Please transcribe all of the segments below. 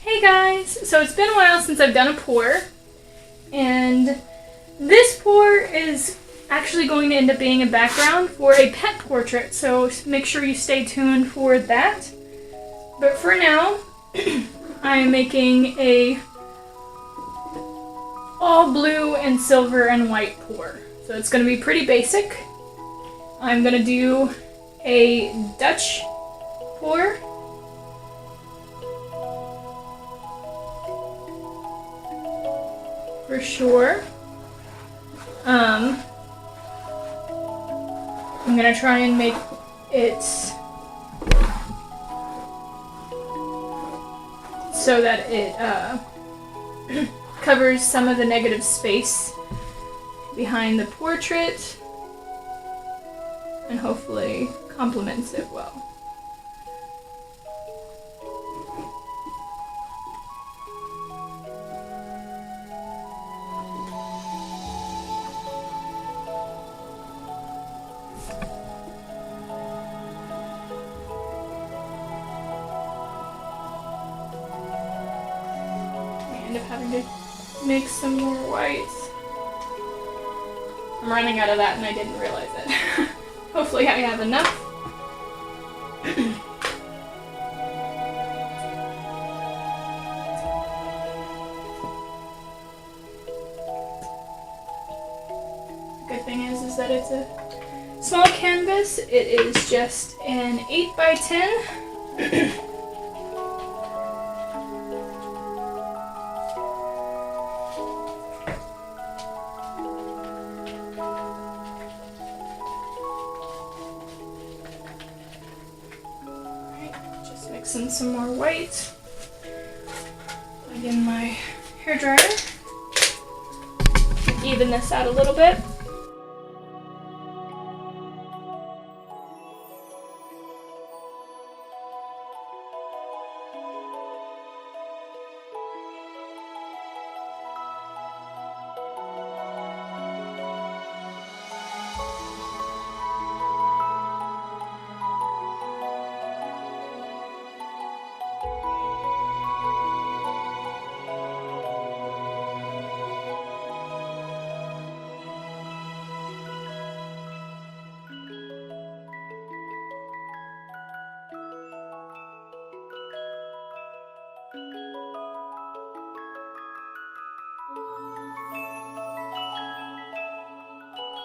Hey guys! So it's been a while since I've done a pour, and this pour is actually going to end up being a background for a pet portrait, so make sure you stay tuned for that. But for now, I'm making a all blue and silver and white pour. So it's going to be pretty basic. I'm going to do a Dutch pour. For sure. I'm gonna try and make it so that it covers some of the negative space behind the portrait and hopefully complements it well. End up having to make some more whites. I'm running out of that and I didn't realize it. Hopefully I have enough. The good thing is that it's a small canvas. It is just an 8x10. Mix in some more white. Plug in my hairdryer. Even this out a little bit.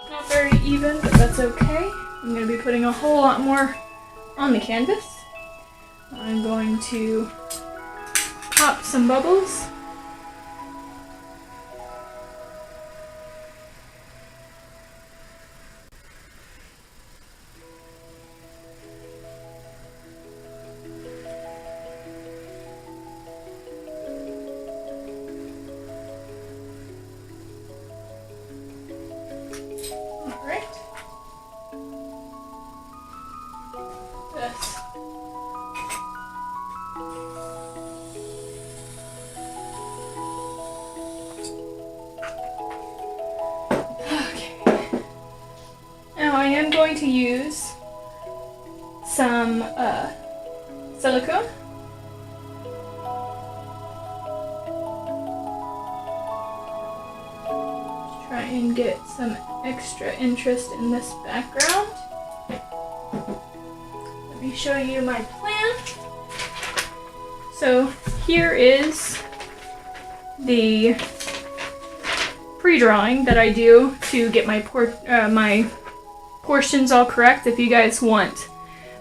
Not very even, but that's okay. I'm going to be putting a whole lot more on the canvas. I'm going to pop some bubbles. I am going to use some silicone. Try and get some extra interest in this background. Let me show you my plan. So here is the pre-drawing that I do to get my portions all correct. If you guys want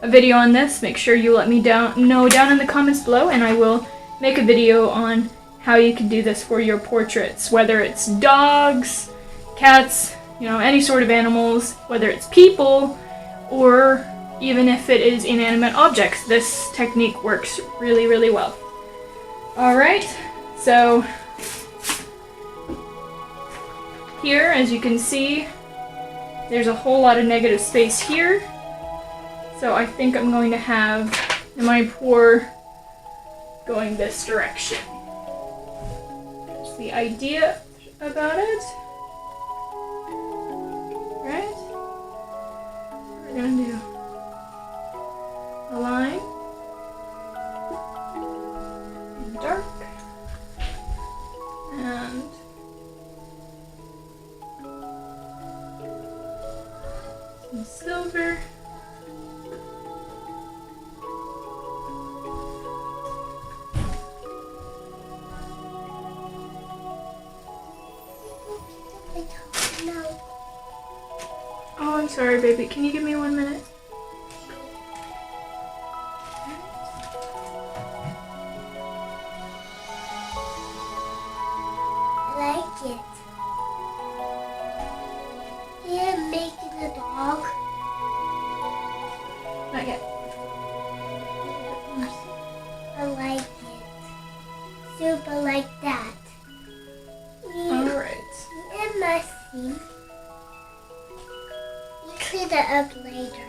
a video on this, make sure you let me know down in the comments below, and I will make a video on how you can do this for your portraits, whether it's dogs, cats, any sort of animals, whether it's people, or even if it is inanimate objects. This technique works really, really well. Alright, so here, as you can see, there's a whole lot of negative space here, so I think I'm going to have my pour going this direction. That's the idea about it. Right? We're going to do a line and dark. I'm sorry, baby. Can you give me 1 minute? I like it. You're making a dog. Not yet. I like it. Super like that. Alright. It's messy. You clean it up later.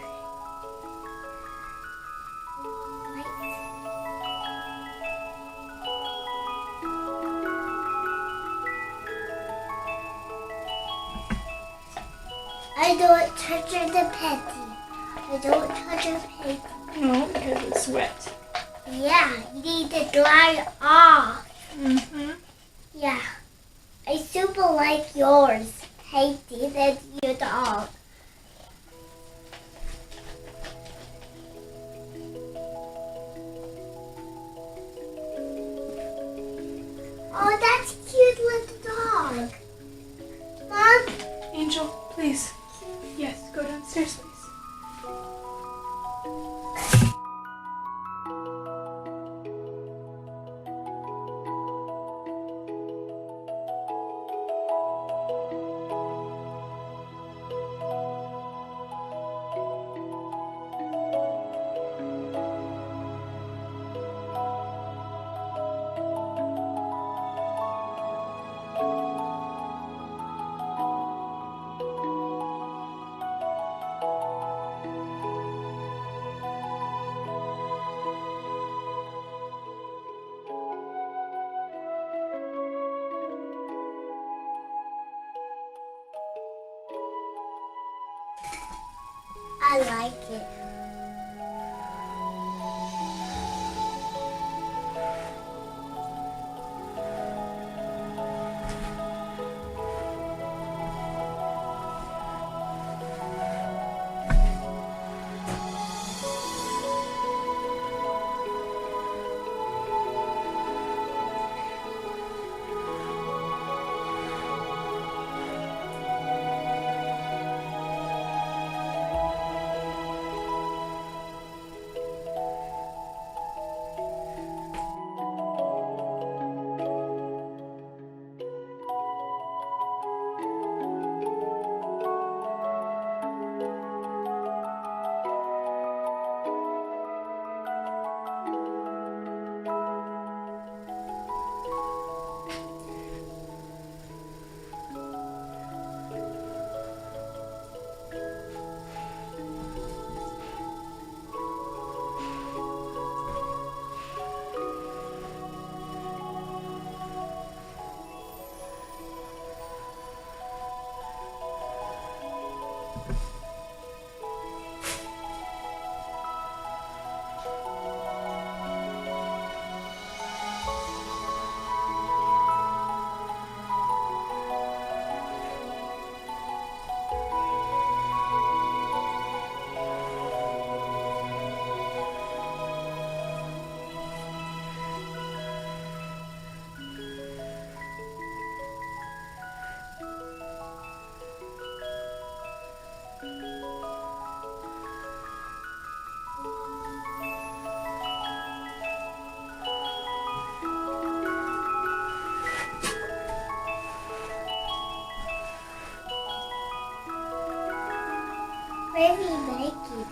I don't touch the petty. I don't touch the petty. No, because it's wet. Yeah, you need to dry it off. Mm-hmm. Yeah. I super like yours, Haiti, than your dog. Oh, that's a cute little dog. Mom? Angel, please. Yes, go downstairs, please. I like it. Where do you make it?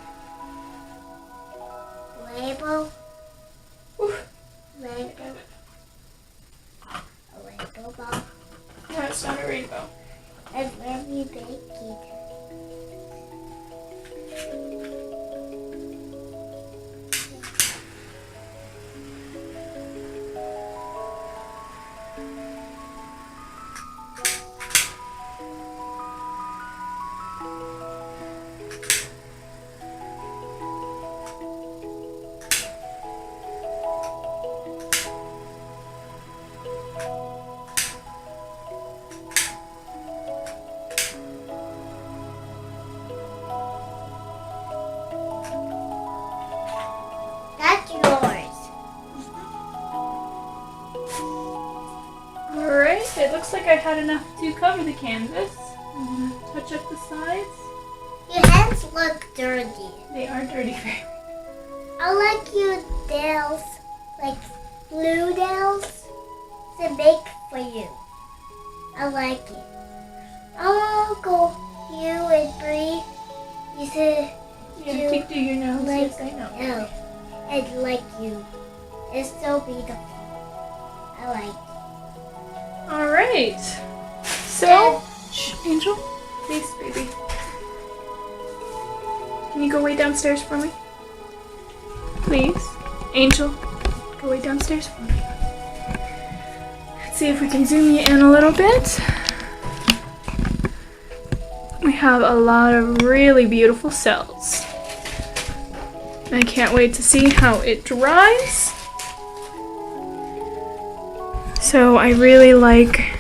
Label? Oof. Label? A label ball? No, it's not a rainbow. And where do you make it? That's yours. Alright, it looks like I had enough to cover the canvas. I'm gonna touch up the sides. You pants look dirty. They are dirty. I like your nails, like blue nails, to make for you. I like it. I'll go you and Bree. You said Yeah, do your nose. like, Yes, I know. And like you. It's so beautiful. I like it. All right. So, shh, Angel, please, baby. Can you go way downstairs for me? Please, Angel, go way downstairs for me. Let's see if we can zoom you in a little bit. We have a lot of really beautiful cells. I can't wait to see how it dries. So I really like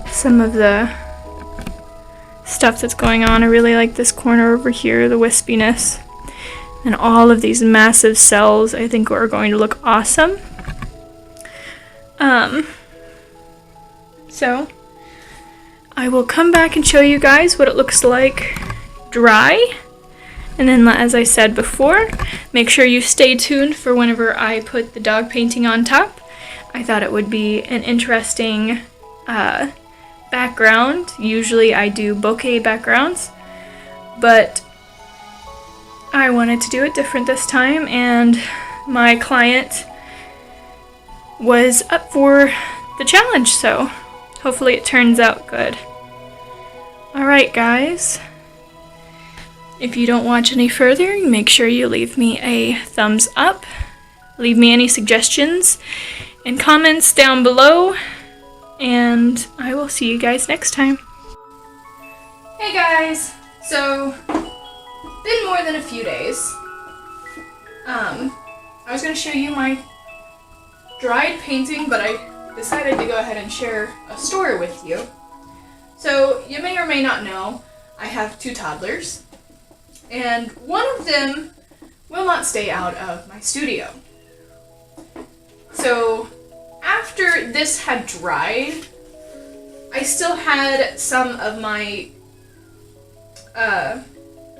some of the stuff that's going on. I really like this corner over here, the wispiness. And all of these massive cells I think are going to look awesome. So I will come back and show you guys what it looks like dry. And then, as I said before, make sure you stay tuned for whenever I put the dog painting on top. I thought it would be an interesting background. Usually I do bokeh backgrounds, but I wanted to do it different this time, and my client was up for the challenge, so hopefully it turns out good. Alright guys, if you don't watch any further, make sure you leave me a thumbs up. Leave me any suggestions and comments down below, and I will see you guys next time. Hey guys, so been more than a few days. I was going to show you my dried painting, but I decided to go ahead and share a story with you. So you may or may not know, I have 2 toddlers, and one of them will not stay out of my studio. So after this had dried, I still had some of my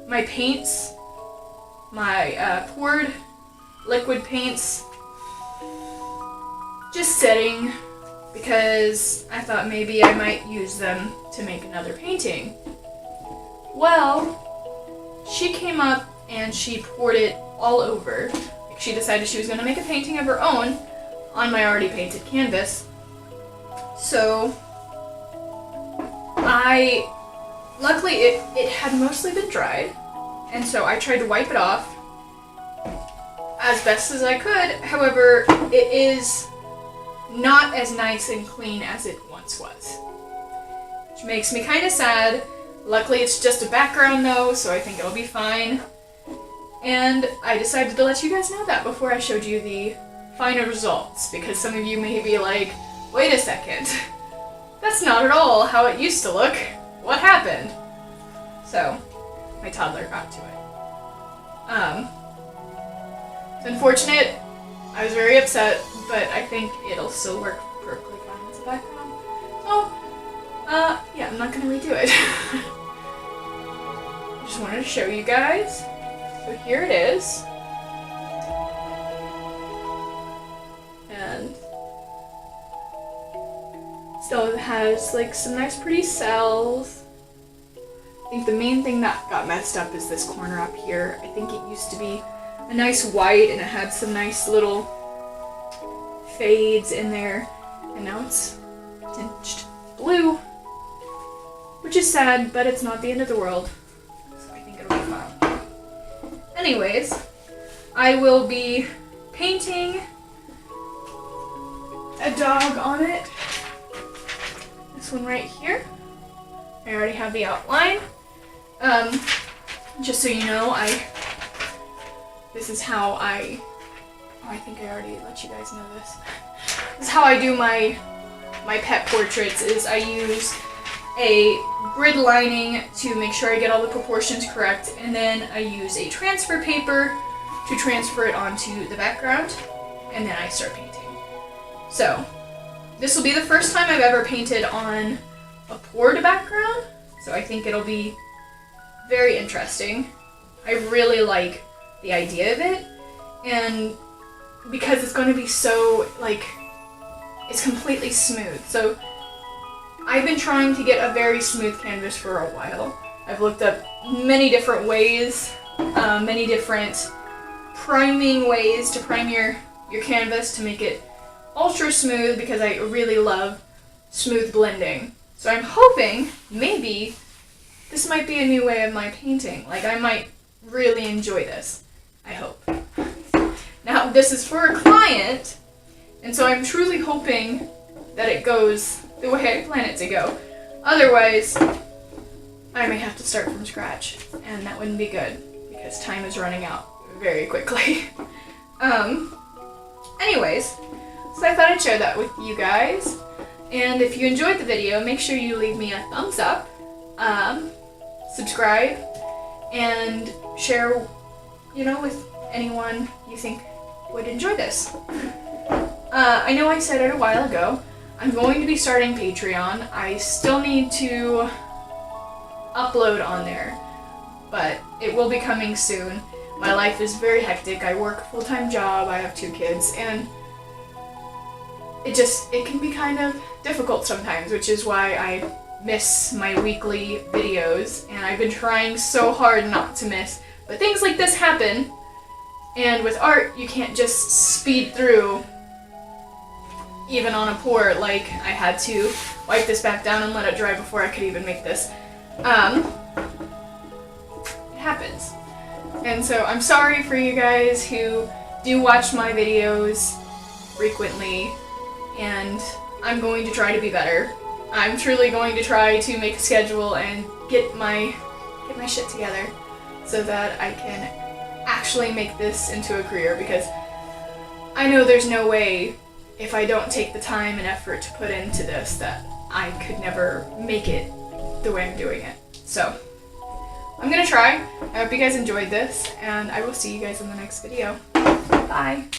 my paints, my poured liquid paints, just sitting because I thought maybe I might use them to make another painting. Well, she came up and she poured it all over. She decided she was going to make a painting of her own on my already painted canvas. So luckily it had mostly been dried, and so I tried to wipe it off as best as I could. However, it is not as nice and clean as it once was, which makes me kind of sad. Luckily it's just a background though, so I think it'll be fine. And I decided to let you guys know that before I showed you the final results, because some of you may be like, wait a second, that's not at all how it used to look. What happened? So, my toddler got to it. It's unfortunate. I was very upset, but I think it'll still work perfectly fine as a background. So, yeah, I'm not gonna redo it. Just wanted to show you guys. So here it is. And still it has like some nice pretty cells. I think the main thing that got messed up is this corner up here. I think it used to be a nice white and it had some nice little fades in there, and now it's tinged blue, which is sad, but it's not the end of the world, so I think it'll be fine. Anyways, I will be painting a dog on it. This one right here. I already have the outline. Just so you know, this is how I think I already let you guys know this. This is how I do my pet portraits, is I use a grid lining to make sure I get all the proportions correct, and then I use a transfer paper to transfer it onto the background, and then I start painting. So, this will be the first time I've ever painted on a poured background, so I think it'll be very interesting. I really like the idea of it, and because it's going to be so, like, it's completely smooth. So I've been trying to get a very smooth canvas for a while. I've looked up many different ways, many different priming ways to prime your canvas to make it ultra smooth, because I really love smooth blending. So I'm hoping maybe this might be a new way of my painting. Like, I might really enjoy this. I hope. Now, this is for a client, and so I'm truly hoping that it goes the way I plan it to go. Otherwise, I may have to start from scratch, and that wouldn't be good because time is running out very quickly. Anyways, so I thought I'd share that with you guys. And if you enjoyed the video, make sure you leave me a thumbs up, subscribe, and share, with anyone you think would enjoy this. I know I said it a while ago, I'm going to be starting Patreon. I still need to upload on there, but it will be coming soon. My life is very hectic. I work a full-time job, I have 2 kids, and it can be kind of difficult sometimes, which is why I miss my weekly videos, and I've been trying so hard not to miss. But things like this happen, and with art, you can't just speed through, even on a pour. Like, I had to wipe this back down and let it dry before I could even make this. It happens. And so I'm sorry for you guys who do watch my videos frequently, and I'm going to try to be better. I'm truly going to try to make a schedule and get my shit together so that I can actually make this into a career, because I know there's no way, if I don't take the time and effort to put into this, that I could never make it the way I'm doing it. So I'm gonna try. I hope you guys enjoyed this, and I will see you guys in the next video. Bye!